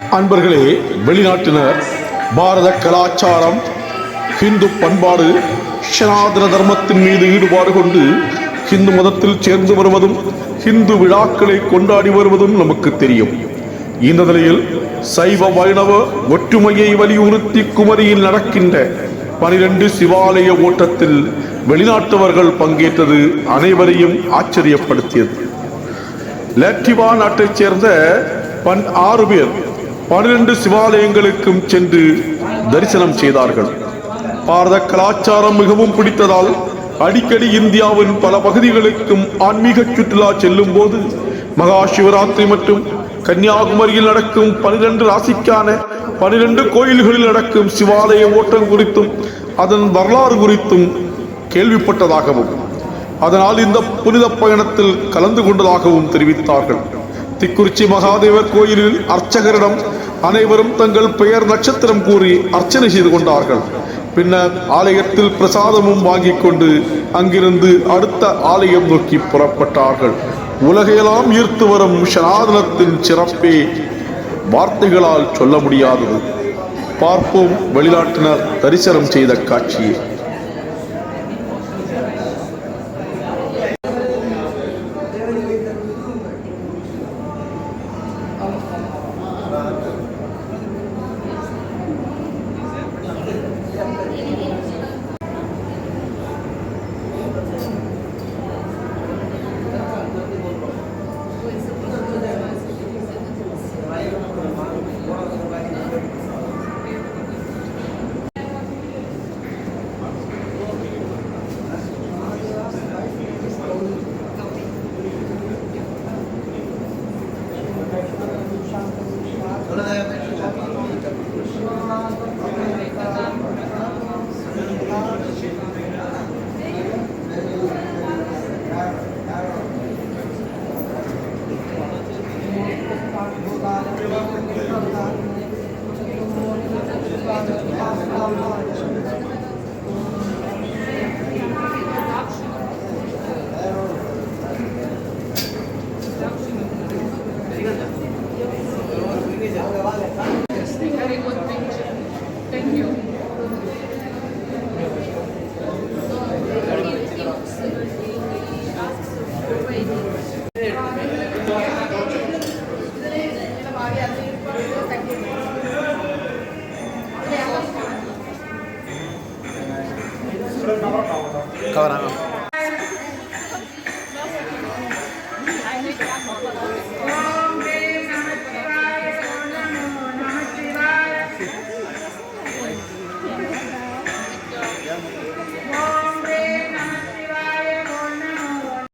அன்பர்களே, வெளிநாட்டினர் பாரத கலாச்சாரம், ஹிந்து பண்பாடு, சனாதன தர்மத்தின் மீது ஈடுபாடு கொண்டு ஹிந்து மதத்தில் சேர்ந்து வருவதும் ஹிந்து விழாக்களை கொண்டாடி வருவதும் நமக்கு தெரியும். இந்த நிலையில் சைவ வைணவ ஒற்றுமையை வலியுறுத்தி குமரியில் நடக்கின்ற 12 சிவாலய ஓட்டத்தில் வெளிநாட்டவர்கள் பங்கேற்றது அனைவரையும் ஆச்சரியப்படுத்தியது. லாட்வியா நாட்டைச் சேர்ந்த 6 பேர் 12 சிவாலயங்களுக்கும் சென்று தரிசனம் செய்தார்கள். பாரத கலாச்சாரம் மிகவும் பிடித்ததால் அடிக்கடி இந்தியாவின் பல பகுதிகளுக்கும் ஆன்மீக சுற்றுலா செல்லும் போது மகா சிவராத்திரி மற்றும் கன்னியாகுமரியில் நடக்கும் 12 ராசிக்கான 12 கோயில்களில் நடக்கும் சிவாலய ஓட்டம் குறித்தும் அதன் வரலாறு குறித்தும் கேள்விப்பட்டதாகவும் அதனால் இந்த புனித பயணத்தில் கலந்து கொண்டதாகவும் தெரிவித்தார்கள். திக்குறிச்சி மகாதேவர் கோயிலில் அர்ச்சகரிடம் அனைவரும் தங்கள் பெயர் நட்சத்திரம் கூறி அர்ச்சனை செய்து கொண்டார்கள். பின்னர் ஆலயத்தில் பிரசாதமும் வாங்கிக் கொண்டு அங்கிருந்து அடுத்த ஆலயம் நோக்கி புறப்பட்டார்கள். உலகையெல்லாம் ஈர்த்து வரும் சனாதனத்தின் சிறப்பே வார்த்தைகளால் சொல்ல முடியாதது. பார்ப்போம் வெளிநாட்டினர் தரிசனம் செய்த காட்சியை. Kawan